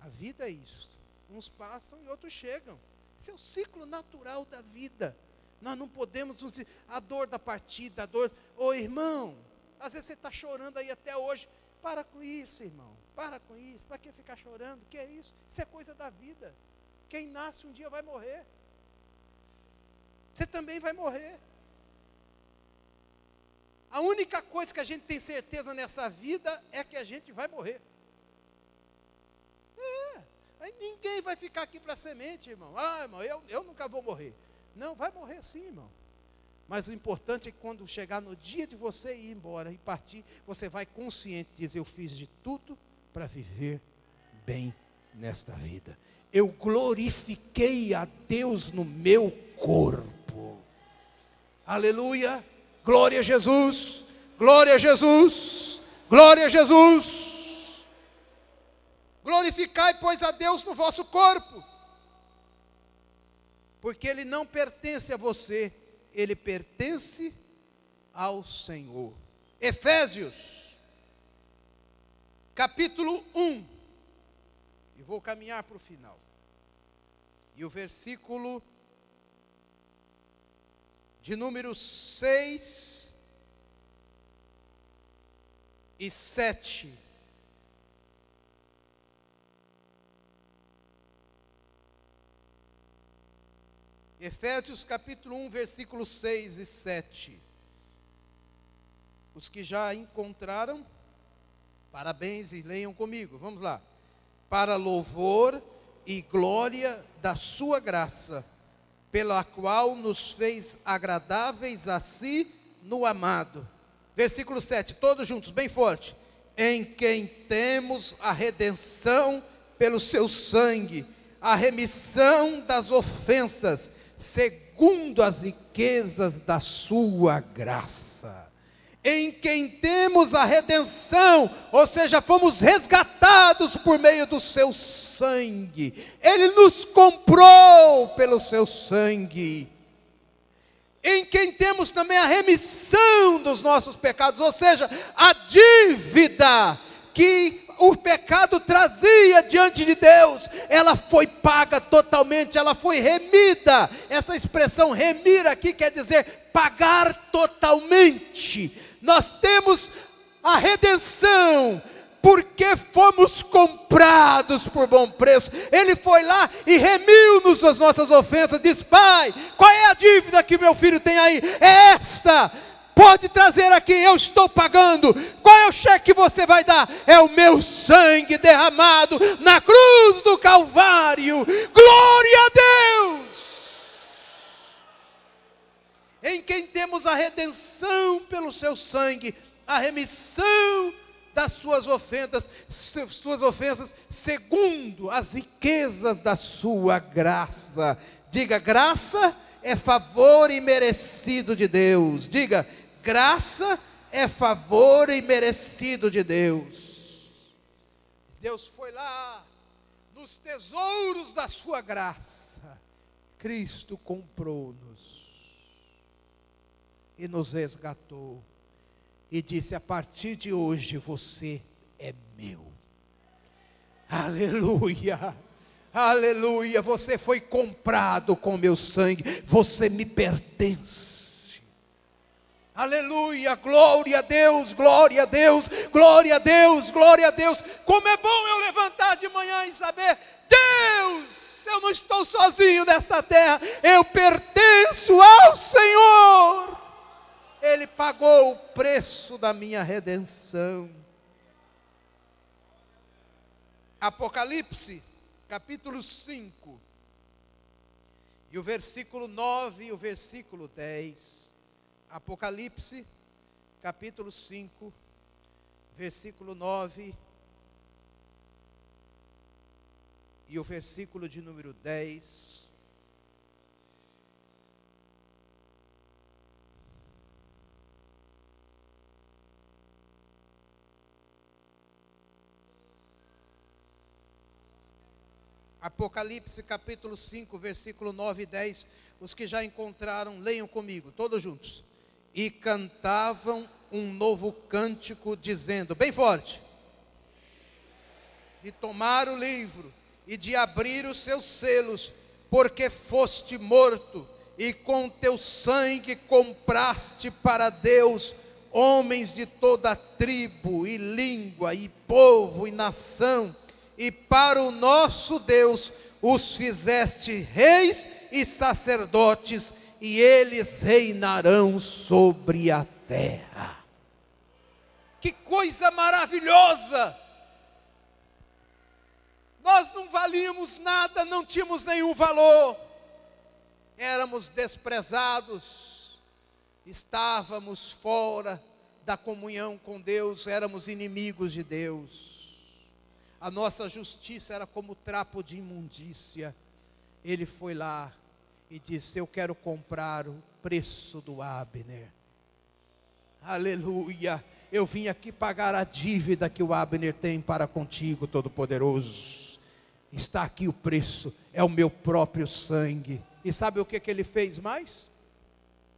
Speaker 1: A vida é isto. Uns passam e outros chegam. Esse é o ciclo natural da vida. Nós não podemos usar a dor da partida, a dor... Ô irmão, às vezes você está chorando aí até hoje. Para com isso, irmão. Para com isso. Para que ficar chorando? O que é isso? Isso é coisa da vida. Quem nasce um dia vai morrer. Você também vai morrer. A única coisa que a gente tem certeza nessa vida é que a gente vai morrer. Aí ninguém vai ficar aqui para semente, irmão. Ah, irmão, eu nunca vou morrer. Não, vai morrer sim, irmão. Mas o importante é que quando chegar no dia de você ir embora e partir, você vai consciente dizer, eu fiz de tudo para viver bem nesta vida. Eu glorifiquei a Deus no meu corpo. Aleluia. Glória a Jesus, glória a Jesus, glória a Jesus. Glorificai, pois, a Deus no vosso corpo, porque Ele não pertence a você, Ele pertence ao Senhor. Efésios, capítulo 1, e vou caminhar para o final, e o versículo de número 6 e 7. Efésios capítulo 1, versículos 6 e 7. Os que já encontraram, parabéns e leiam comigo, vamos lá. Para louvor e glória da sua graça, pela qual nos fez agradáveis a si no amado. Versículo 7, todos juntos, bem forte. Em quem temos a redenção pelo seu sangue, a remissão das ofensas, segundo as riquezas da sua graça. Em quem temos a redenção, ou seja, fomos resgatados por meio do seu sangue. Ele nos comprou pelo seu sangue. Em quem temos também a remissão dos nossos pecados, ou seja, a dívida que o pecado trazia diante de Deus, ela foi paga totalmente, ela foi remida. Essa expressão remir aqui quer dizer pagar totalmente. Nós temos a redenção, porque fomos comprados por bom preço. Ele foi lá e remiu-nos as nossas ofensas. Diz, pai, qual é a dívida que meu filho tem aí? É esta. Pode trazer aqui, eu estou pagando. Qual é o cheque que você vai dar? É o meu sangue derramado na cruz do Calvário. Glória a Deus! Em quem temos a redenção pelo seu sangue, a remissão das suas ofensas, segundo as riquezas da sua graça. Diga, graça é favor imerecido de Deus. Diga, graça é favor imerecido de Deus. Deus foi lá, nos tesouros da sua graça, Cristo comprou-nos e nos resgatou e disse: a partir de hoje você é meu. Aleluia, aleluia, você foi comprado com meu sangue, você me pertence. Aleluia, glória a Deus, glória a Deus, glória a Deus, glória a Deus. Como é bom eu levantar de manhã e saber: Deus, eu não estou sozinho nesta terra, eu pertenço ao Senhor. Ele pagou o preço da minha redenção. Apocalipse, capítulo 5, e o versículo 9 e o versículo 10. Apocalipse, capítulo 5, versículo 9 e o versículo de número 10. Apocalipse capítulo 5, versículo 9 e 10, os que já encontraram, leiam comigo, todos juntos. E cantavam um novo cântico, dizendo, bem forte, de tomar o livro e de abrir os seus selos, porque foste morto, e com teu sangue compraste para Deus homens de toda tribo, e língua, e povo, e nação, e para o nosso Deus os fizeste reis e sacerdotes, e eles reinarão sobre a terra. Que coisa maravilhosa! Nós não valíamos nada, não tínhamos nenhum valor, éramos desprezados, estávamos fora da comunhão com Deus, éramos inimigos de Deus. A nossa justiça era como trapo de imundícia. Ele foi lá e disse, eu quero comprar o preço do Abner. Aleluia, eu vim aqui pagar a dívida que o Abner tem para contigo, Todo-Poderoso. Está aqui o preço, é o meu próprio sangue. E sabe o que ele fez mais?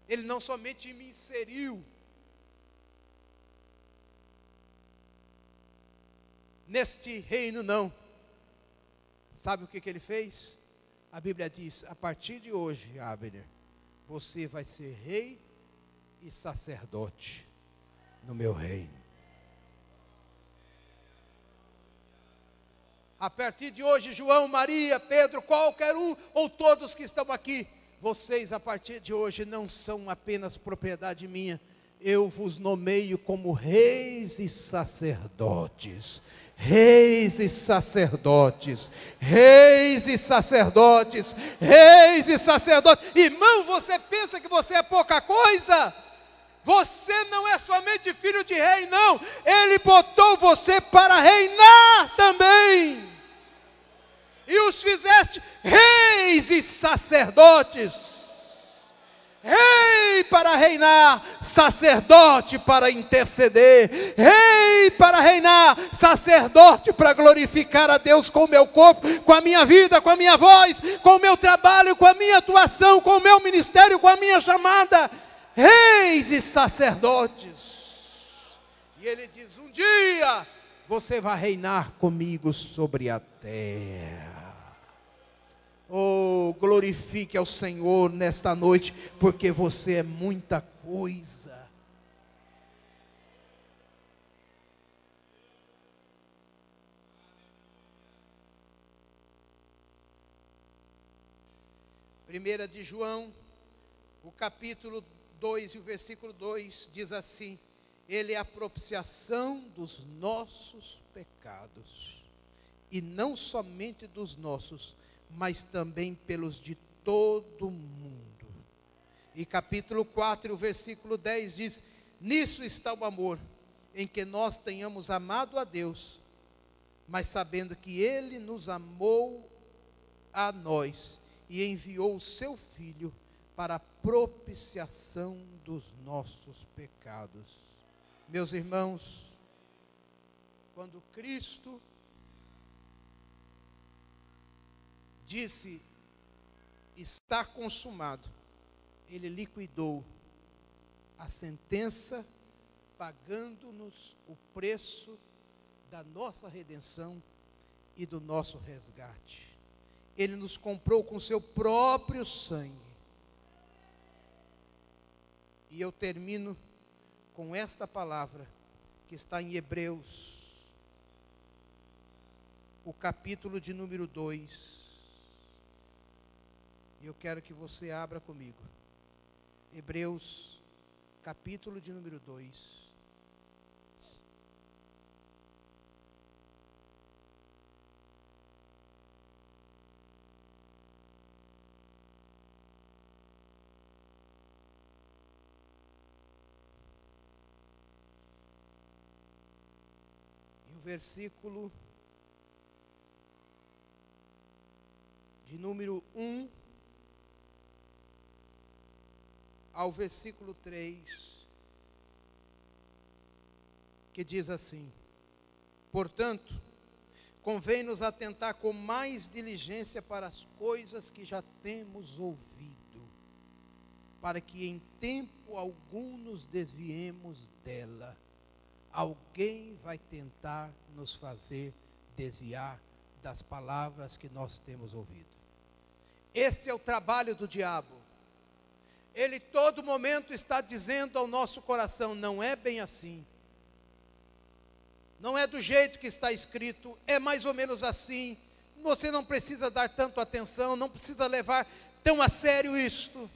Speaker 1: Ele não somente me inseriu neste reino, não. Sabe o que ele fez? A Bíblia diz, a partir de hoje, Abner, você vai ser rei e sacerdote no meu reino. A partir de hoje, João, Maria, Pedro, qualquer um, ou todos que estão aqui, vocês a partir de hoje não são apenas propriedade minha, eu vos nomeio como reis e sacerdotes. Reis e sacerdotes, reis e sacerdotes, reis e sacerdotes. Irmão, você pensa que você é pouca coisa? Você não é somente filho de rei, não. Ele botou você para reinar também. E os fizeste reis e sacerdotes. Rei para reinar, sacerdote para interceder, rei para reinar, sacerdote para glorificar a Deus com o meu corpo, com a minha vida, com a minha voz, com o meu trabalho, com a minha atuação, com o meu ministério, com a minha chamada, reis e sacerdotes. E ele diz, um dia você vai reinar comigo sobre a terra. Oh, glorifique ao Senhor nesta noite, porque você é muita coisa. Primeira de João, o capítulo 2 e o versículo 2 diz assim, ele é a propiciação dos nossos pecados, e não somente dos nossos, mas também pelos de todo mundo. E capítulo 4, o versículo 10 diz, nisso está o amor, em que nós tenhamos amado a Deus, mas sabendo que Ele nos amou a nós, e enviou o seu Filho para a propiciação dos nossos pecados. Meus irmãos, quando Cristo disse: está consumado. Ele liquidou a sentença, pagando-nos o preço da nossa redenção e do nosso resgate. Ele nos comprou com seu próprio sangue. E eu termino com esta palavra que está em Hebreus, o capítulo de número 2. E eu quero que você abra comigo. Hebreus, capítulo de número 2. E o versículo de número 1 ao versículo 3, que diz assim: portanto, convém-nos atentar com mais diligência para as coisas que já temos ouvido, para que em tempo algum nos desviemos dela. Alguém vai tentar nos fazer desviar das palavras que nós temos ouvido. Esse é o trabalho do diabo. Ele todo momento está dizendo ao nosso coração: não é bem assim, não é do jeito que está escrito, é mais ou menos assim, você não precisa dar tanto atenção, não precisa levar tão a sério isto.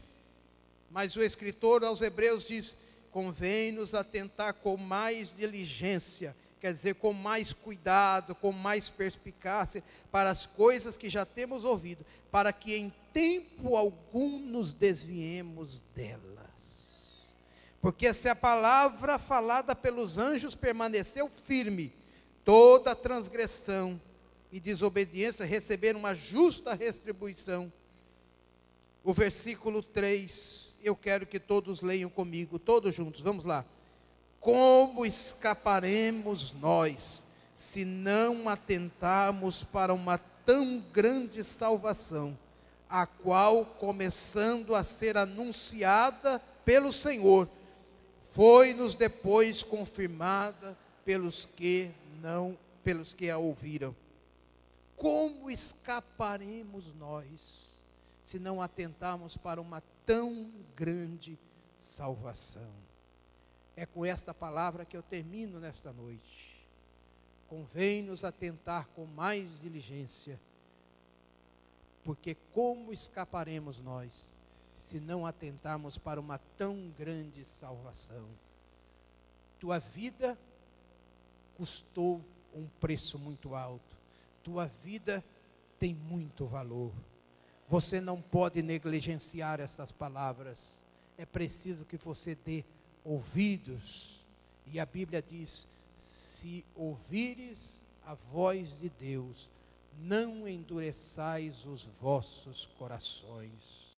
Speaker 1: Mas o escritor aos Hebreus diz: convém-nos atentar com mais diligência, quer dizer, com mais cuidado, com mais perspicácia, para as coisas que já temos ouvido, para que em tempo algum nos desviemos delas. Porque se a palavra falada pelos anjos permaneceu firme, toda transgressão e desobediência receberam uma justa retribuição. O versículo 3, eu quero que todos leiam comigo, todos juntos, vamos lá. Como escaparemos nós, se não atentarmos para uma tão grande salvação, a qual, começando a ser anunciada pelo Senhor, foi-nos depois confirmada pelos que a ouviram? Como escaparemos nós, se não atentarmos para uma tão grande salvação? É com esta palavra que eu termino nesta noite. Convém-nos atentar com mais diligência, porque como escaparemos nós, se não atentarmos para uma tão grande salvação? Tua vida custou um preço muito alto, tua vida tem muito valor. Você não pode negligenciar essas palavras, é preciso que você dê ouvidos. E a Bíblia diz: se ouvires a voz de Deus, não endureçais os vossos corações.